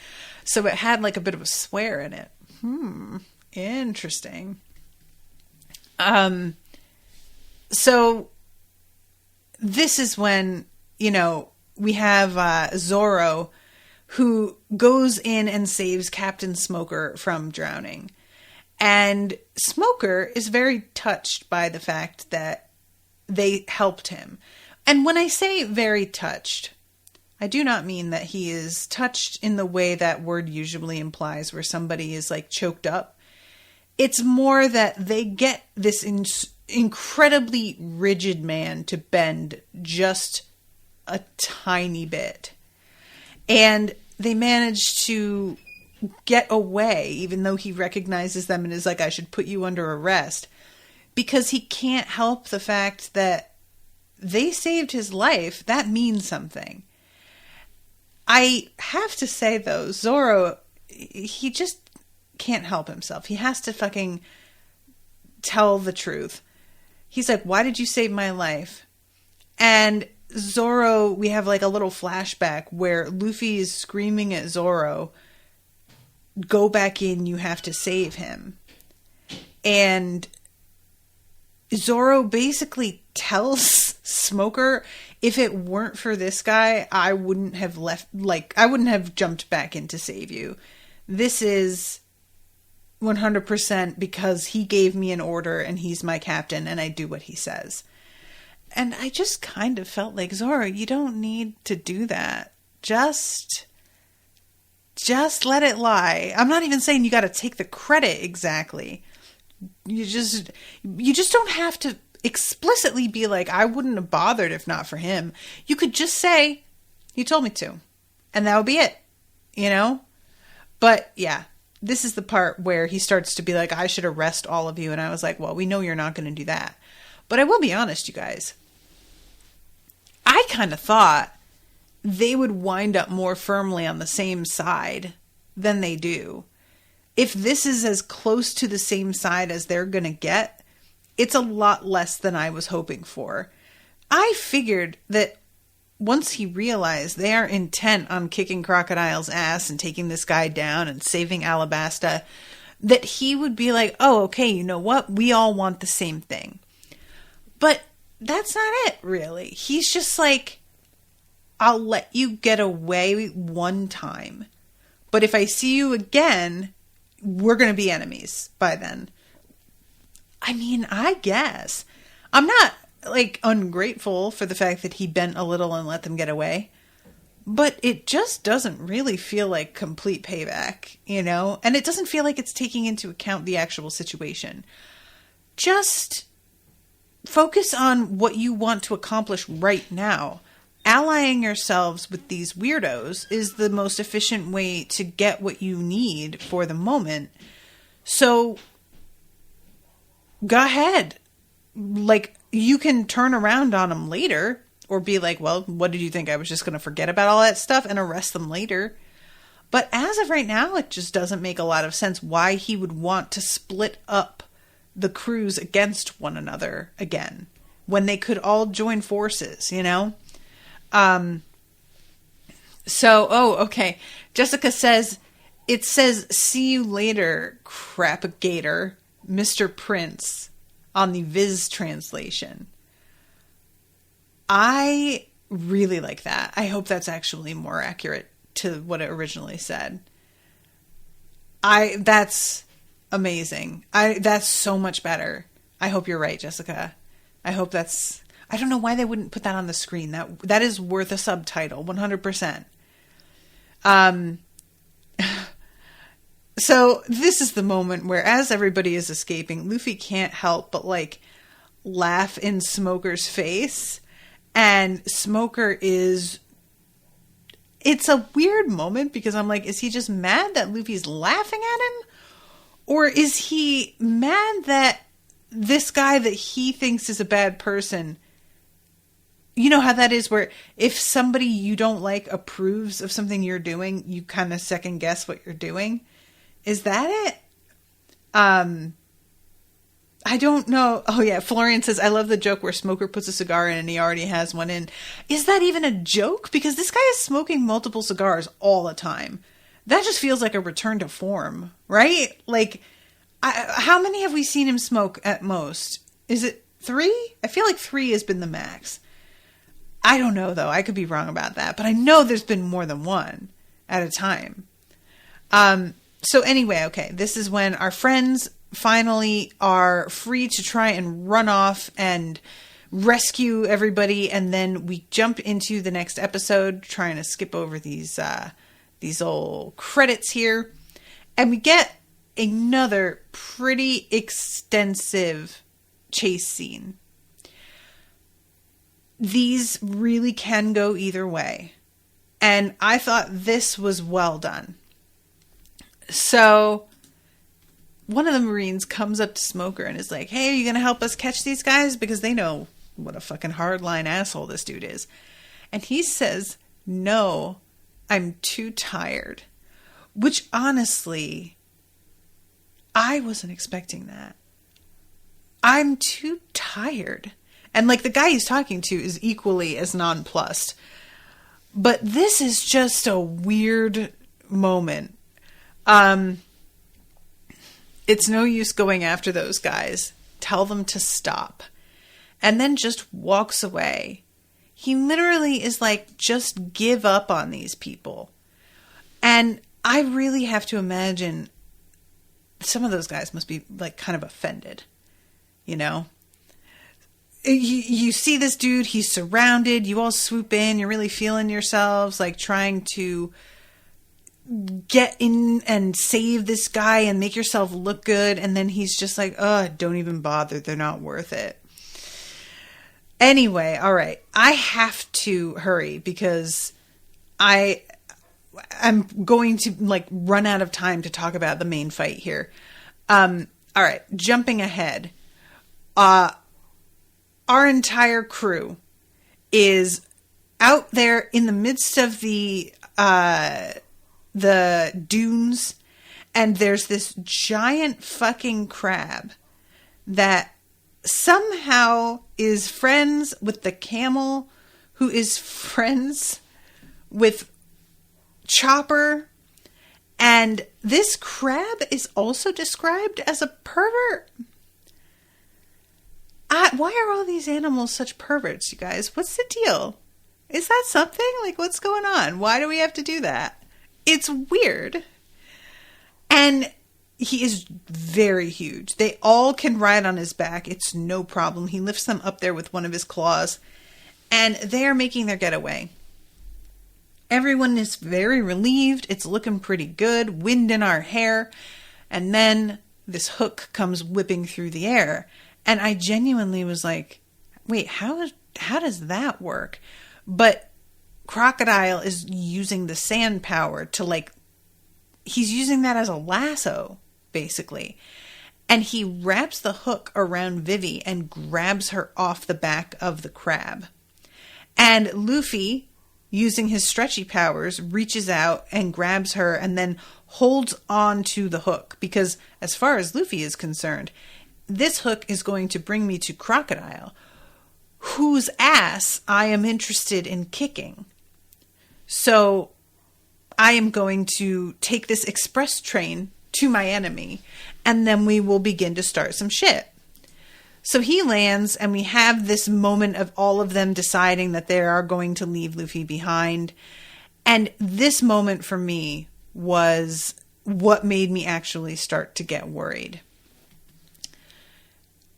So it had like a bit of a swear in it. Interesting. So this is when, we have Zoro, who goes in and saves Captain Smoker from drowning. And Smoker is very touched by the fact that they helped him. And when I say very touched, I do not mean that he is touched in the way that word usually implies, where somebody is like choked up. It's more that they get this incredibly rigid man to bend just a tiny bit. And they manage to get away, even though he recognizes them and is like, I should put you under arrest, because he can't help the fact that they saved his life. That means something. I have to say, though, Zoro, he just can't help himself. He has to fucking tell the truth. He's like, why did you save my life? And Zoro, we have like a little flashback where Luffy is screaming at Zoro, go back in, you have to save him. And Zoro basically tells Smoker, if it weren't for this guy, I wouldn't have jumped back in to save you. This is 100% because he gave me an order and he's my captain and I do what he says. And I just kind of felt like, Zoro, you don't need to do that. Just let it lie. I'm not even saying you got to take the credit exactly. You just don't have to explicitly be like, I wouldn't have bothered if not for him. You could just say, he told me to. And that would be it. But yeah, this is the part where he starts to be like, I should arrest all of you. And I was like, well, we know you're not going to do that. But I will be honest, you guys. I kind of thought they would wind up more firmly on the same side than they do. If this is as close to the same side as they're going to get, it's a lot less than I was hoping for. I figured that once he realized they are intent on kicking Crocodile's ass and taking this guy down and saving Alabasta, that he would be like, oh, okay, you know what? We all want the same thing. But that's not it, really. He's just like, I'll let you get away one time. But if I see you again, we're going to be enemies by then. I mean, I guess. I'm not, ungrateful for the fact that he bent a little and let them get away. But it just doesn't really feel like complete payback, And it doesn't feel like it's taking into account the actual situation. Just focus on what you want to accomplish right now. Allying yourselves with these weirdos is the most efficient way to get what you need for the moment. So, go ahead. You can turn around on them later or be like, well, what did you think? I was just going to forget about all that stuff and arrest them later. But as of right now, it just doesn't make a lot of sense why he would want to split up the crews against one another again when they could all join forces, So, okay. Jessica says, it says, see you later, Crapagator, Mr. Prince, on the Viz translation. I really like that. I hope that's actually more accurate to what it originally said. That's amazing. That's so much better. I hope you're right, Jessica. I hope that's... I don't know why they wouldn't put that on the screen. That is worth a subtitle, 100%. So this is the moment where, as everybody is escaping, Luffy can't help but like laugh in Smoker's face, and Smoker is... It's a weird moment because I'm like, is he just mad that Luffy's laughing at him? Or is he mad that this guy that he thinks is a bad person... You know how that is, where if somebody you don't like approves of something you're doing, you kind of second guess what you're doing? Is that it? I don't know. Oh yeah, Florian says, I love the joke where Smoker puts a cigar in and he already has one in. Is that even a joke? Because this guy is smoking multiple cigars all the time. That just feels like a return to form, right? Like, how many have we seen him smoke at most? Is it 3? I feel like 3 has been the max. I don't know, though. I could be wrong about that. But I know there's been more than one at a time. So anyway, okay. This is when our friends finally are free to try and run off and rescue everybody. And then we jump into the next episode, trying to skip over these old credits here. And we get another pretty extensive chase scene. These really can go either way. And I thought this was well done. So one of the Marines comes up to Smoker and is like, hey, are you going to help us catch these guys? Because they know what a fucking hardline asshole this dude is. And he says, no, I'm too tired. Which honestly, I wasn't expecting that. I'm too tired. And like the guy he's talking to is equally as nonplussed. But this is just a weird moment. It's no use going after those guys. Tell them to stop. And then just walks away. He literally is like, just give up on these people. And I really have to imagine some of those guys must be like kind of offended, you know? You see this dude, he's surrounded, you all swoop in, you're really feeling yourselves, like trying to get in and save this guy and make yourself look good, and then he's just like, don't even bother, they're not worth it. Anyway, all right, I have to hurry because I'm going to like run out of time to talk about the main fight here. All right, jumping ahead. Our entire crew is out there in the midst of the dunes, and there's this giant fucking crab that somehow is friends with the camel, who is friends with Chopper, and this crab is also described as a pervert. Why are all these animals such perverts, you guys? What's the deal? Is that something? Like, what's going on? Why do we have to do that? It's weird. And he is very huge. They all can ride on his back. It's no problem. He lifts them up there with one of his claws. And they are making their getaway. Everyone is very relieved. It's looking pretty good. Wind in our hair. And then this hook comes whipping through the air. And I genuinely was like, wait, how does that work? But Crocodile is using the sand power to like, he's using that as a lasso, basically. And he wraps the hook around Vivi and grabs her off the back of the crab. And Luffy, using his stretchy powers, reaches out and grabs her and then holds on to the hook. Because as far as Luffy is concerned, this hook is going to bring me to Crocodile, whose ass I am interested in kicking. So I am going to take this express train to my enemy, and then we will begin to start some shit. So he lands, and we have this moment of all of them deciding that they are going to leave Luffy behind. And this moment for me was what made me actually start to get worried.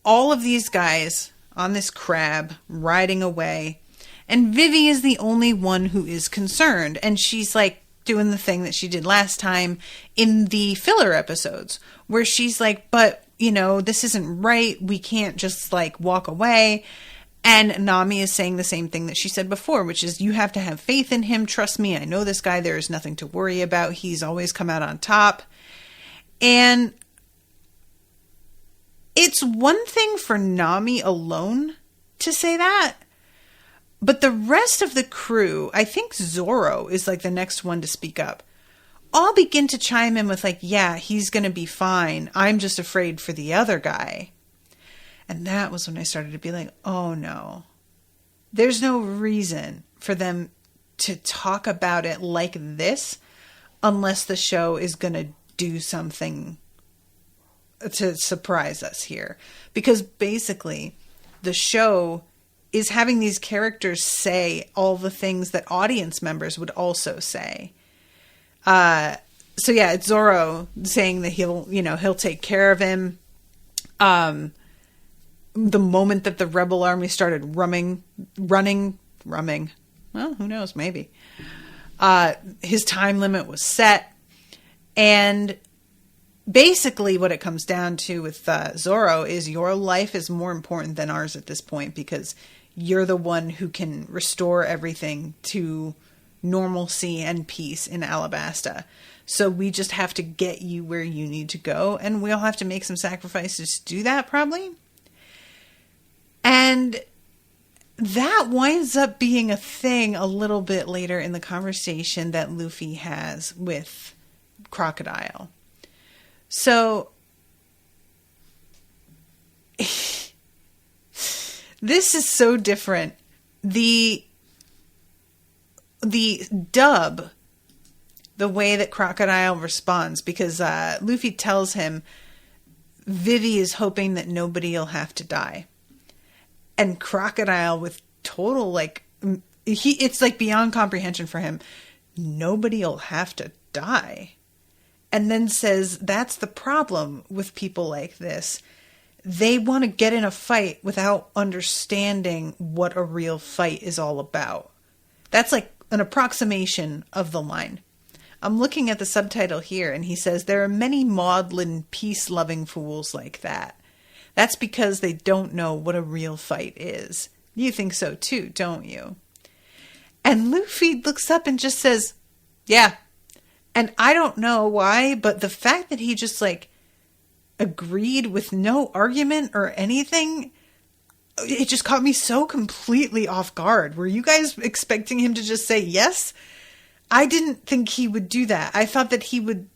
All of these guys on this crab riding away, and Vivi is the only one who is concerned, and she's like doing the thing that she did last time in the filler episodes, where she's like, but, you know, this isn't right, we can't just like walk away. And Nami is saying the same thing that she said before, which is, you have to have faith in him, trust me, I know this guy, there is nothing to worry about, he's always come out on top. And it's one thing for Nami alone to say that, but the rest of the crew, I think Zoro is like the next one to speak up, all begin to chime in with like, yeah, he's going to be fine, I'm just afraid for the other guy. And that was when I started to be like, oh no, there's no reason for them to talk about it like this unless the show is going to do something to surprise us here. Because basically the show is having these characters say all the things that audience members would also say. So yeah, it's Zoro saying that he'll take care of him. The moment that the rebel army started running, well, who knows, maybe. His time limit was set. And basically what it comes down to with Zoro is your life is more important than ours at this point, because you're the one who can restore everything to normalcy and peace in Alabasta. So we just have to get you where you need to go, and we'll have to make some sacrifices to do that, probably. And that winds up being a thing a little bit later in the conversation that Luffy has with Crocodile. So this is so different. The dub, the way that Crocodile responds, because Luffy tells him Vivi is hoping that nobody will have to die. And Crocodile, with total, like, it's like beyond comprehension for him, nobody'll have to die. And then says, that's the problem with people like this. They want to get in a fight without understanding what a real fight is all about. That's like an approximation of the line. I'm looking at the subtitle here, and he says, there are many maudlin, peace-loving fools like that. That's because they don't know what a real fight is. You think so too, don't you? And Luffy looks up and just says, yeah. And I don't know why, but the fact that he just like agreed with no argument or anything, it just caught me so completely off guard. Were you guys expecting him to just say yes? I didn't think he would do that. I thought that he would,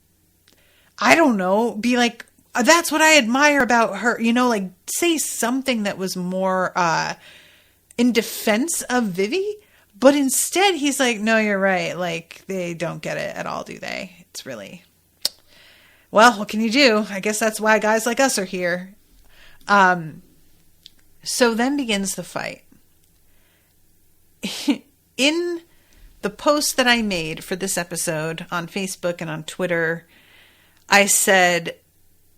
I don't know, be like, that's what I admire about her, like say something that was more in defense of Vivi. But instead he's like, no, you're right. Like, they don't get it at all, do they? It's really, well, what can you do? I guess that's why guys like us are here. So then begins the fight. In the post that I made for this episode on Facebook and on Twitter, I said,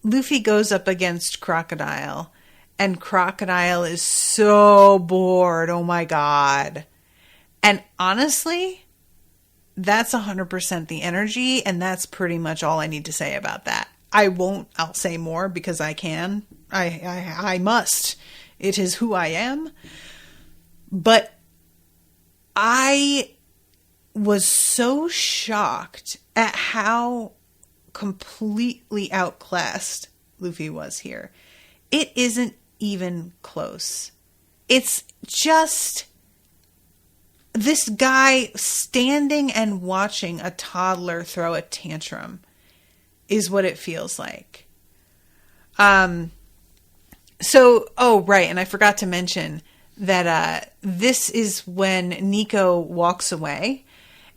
Luffy goes up against Crocodile, and Crocodile is so bored. Oh my God. And honestly, that's 100% the energy, and that's pretty much all I need to say about that. I'll say more because I can. I must. It is who I am. But I was so shocked at how completely outclassed Luffy was here. It isn't even close. It's just this guy standing and watching a toddler throw a tantrum is what it feels like. Oh, right. And I forgot to mention that this is when Nico walks away,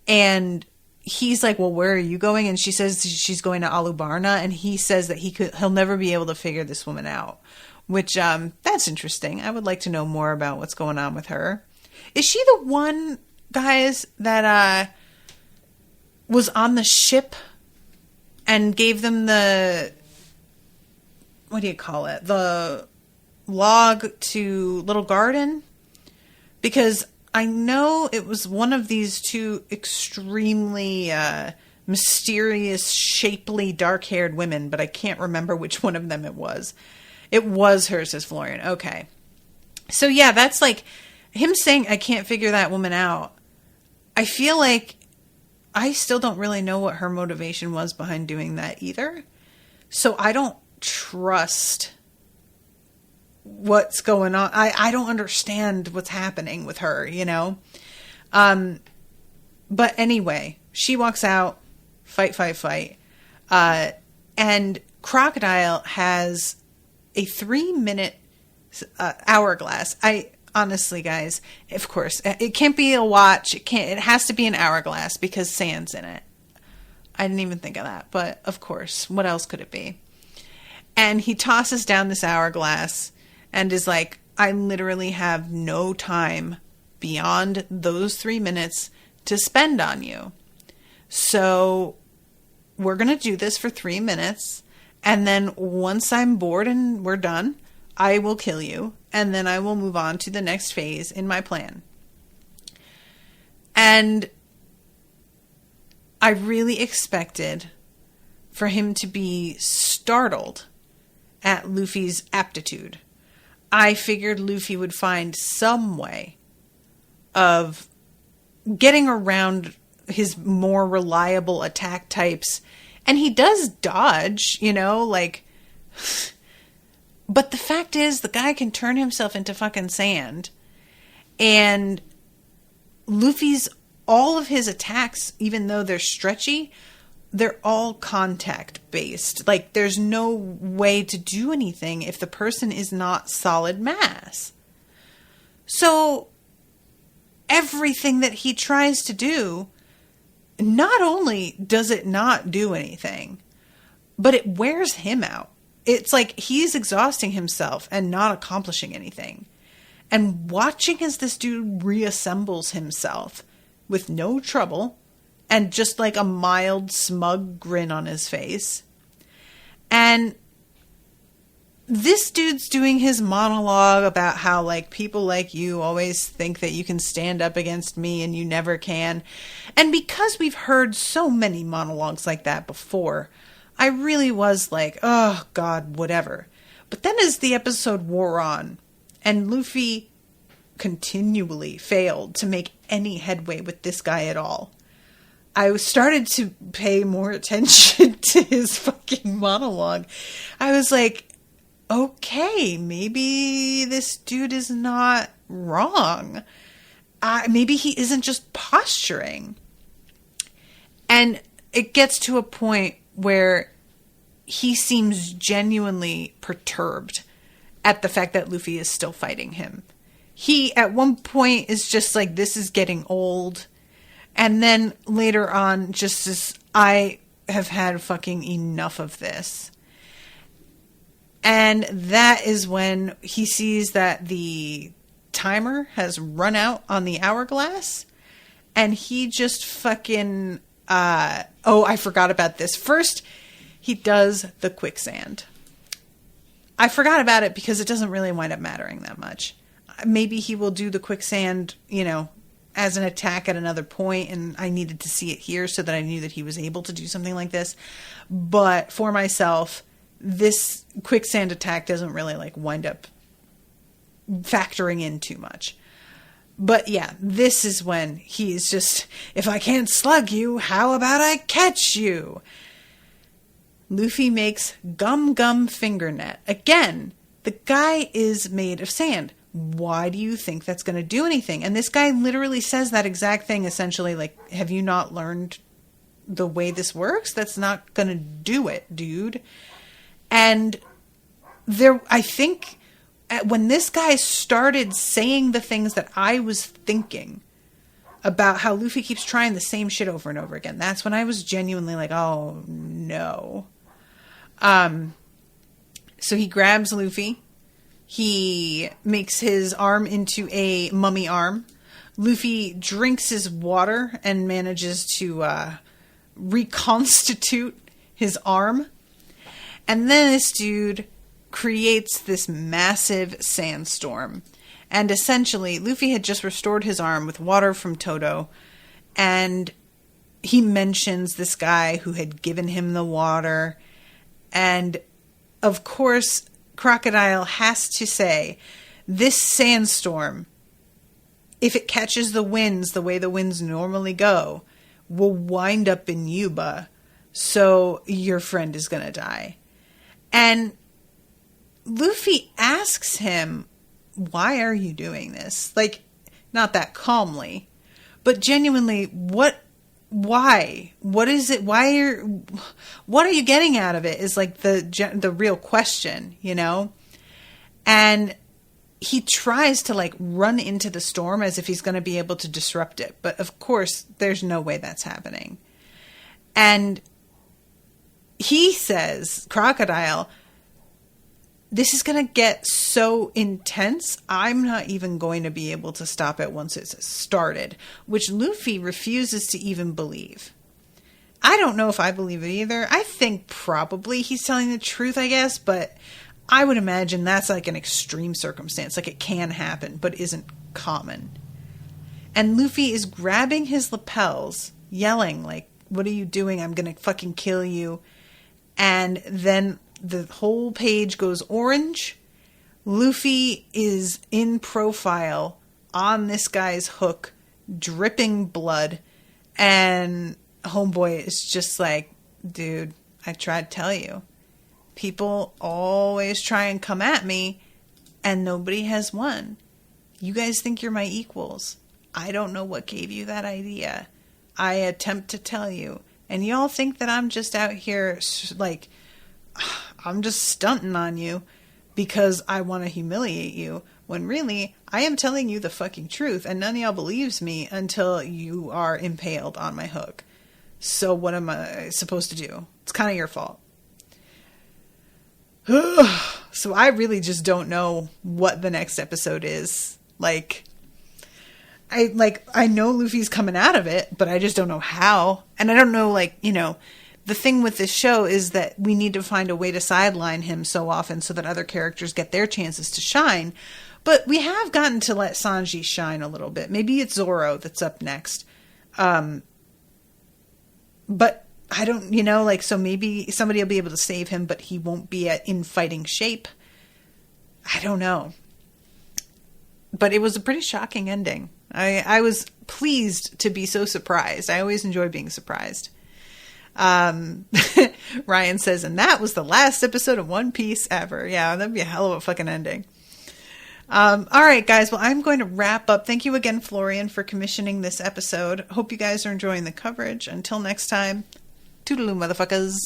and he's like, well, where are you going? And she says she's going to Alubarna, and he says that he'll never be able to figure this woman out, which, that's interesting. I would like to know more about what's going on with her. Is she the one, guys, that, was on the ship and gave them the, what do you call it? The log to Little Garden? Because I know it was one of these two extremely mysterious, shapely, dark-haired women, but I can't remember which one of them it was. It was her, says Florian. Okay. So yeah, that's like him saying, I can't figure that woman out. I feel like I still don't really know what her motivation was behind doing that either. So I don't trust what's going on. I don't understand what's happening with her, you know? But anyway, she walks out, fight. And Crocodile has a 3-minute hourglass. Honestly, guys, of course, it can't be a watch. It has to be an hourglass because sand's in it. I didn't even think of that, but of course, what else could it be? And he tosses down this hourglass and is like, I literally have no time beyond those 3 minutes to spend on you. So we're going to do this for 3 minutes. And then once I'm bored and we're done, I will kill you. And then I will move on to the next phase in my plan. And I really expected for him to be startled at Luffy's aptitude. I figured Luffy would find some way of getting around his more reliable attack types. And he does dodge, you know, like... But the fact is, the guy can turn himself into fucking sand. And Luffy's, all of his attacks, even though they're stretchy, they're all contact based. Like, there's no way to do anything if the person is not solid mass. So, everything that he tries to do, not only does it not do anything, but it wears him out. It's like he's exhausting himself and not accomplishing anything. And watching as this dude reassembles himself with no trouble and just like a mild, smug grin on his face. And this dude's doing his monologue about how like people like you always think that you can stand up against me and you never can. And because we've heard so many monologues like that before, I really was like, oh, God, whatever. But then as the episode wore on, and Luffy continually failed to make any headway with this guy at all, I started to pay more attention to his fucking monologue. I was like, okay, maybe this dude is not wrong. Maybe he isn't just posturing. And it gets to a point where he seems genuinely perturbed at the fact that Luffy is still fighting him. He, at one point, is just like, this is getting old. And then later on, just as I have had fucking enough of this. And that is when he sees that the timer has run out on the hourglass. And he just fucking... I forgot about this. First, he does the quicksand. I forgot about it because it doesn't really wind up mattering that much. Maybe he will do the quicksand, you know, as an attack at another point, and I needed to see it here so that I knew that he was able to do something like this. But for myself, this quicksand attack doesn't really, like, wind up factoring in too much. But yeah, this is when he's just, if I can't slug you, how about I catch you? Luffy makes gum finger net. Again, the guy is made of sand. Why do you think that's going to do anything? And this guy literally says that exact thing, essentially, like, have you not learned the way this works? That's not going to do it, dude. And I think... when this guy started saying the things that I was thinking, about how Luffy keeps trying the same shit over and over again. That's when I was genuinely like, oh no. So he grabs Luffy. He makes his arm into a mummy arm. Luffy drinks his water and manages to reconstitute his arm. And then this dude creates this massive sandstorm. And essentially, Luffy had just restored his arm with water from Todo. And he mentions this guy who had given him the water. And, of course, Crocodile has to say, this sandstorm, if it catches the winds the way the winds normally go, will wind up in Yuba. So your friend is going to die. And Luffy asks him, why are you doing this? Like, not that calmly, but genuinely, why? What is it? What are you getting out of it is like the real question, you know? And he tries to like run into the storm as if he's going to be able to disrupt it. But of course, there's no way that's happening. And he says, Crocodile, this is going to get so intense, I'm not even going to be able to stop it once it's started, which Luffy refuses to even believe. I don't know if I believe it either. I think probably he's telling the truth, I guess, but I would imagine that's like an extreme circumstance, like it can happen, but isn't common. And Luffy is grabbing his lapels, yelling like, what are you doing? I'm going to fucking kill you. And then the whole page goes orange. Luffy is in profile on this guy's hook, dripping blood. And homeboy is just like, dude, I tried to tell you. People always try and come at me, and nobody has won. You guys think you're my equals. I don't know what gave you that idea. I attempt to tell you. And y'all think that I'm just out here like, I'm just stunting on you because I want to humiliate you, when really I am telling you the fucking truth, and none of y'all believes me until you are impaled on my hook. So what am I supposed to do? It's kind of your fault. So I really just don't know what the next episode is. I know Luffy's coming out of it, but I just don't know how. And I don't know, the thing with this show is that we need to find a way to sideline him so often so that other characters get their chances to shine. But we have gotten to let Sanji shine a little bit. Maybe it's Zoro that's up next. But I don't, so maybe somebody will be able to save him, but he won't be in fighting shape. I don't know. But it was a pretty shocking ending. I was pleased to be so surprised. I always enjoy being surprised. Ryan says, and that was the last episode of One Piece ever. Yeah, that'd be a hell of a fucking ending. All right, guys. Well, I'm going to wrap up. Thank you again, Florian, for commissioning this episode. Hope you guys are enjoying the coverage. Until next time, toodaloo, motherfuckers.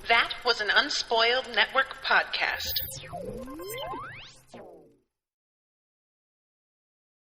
That was an Unspoiled Network podcast.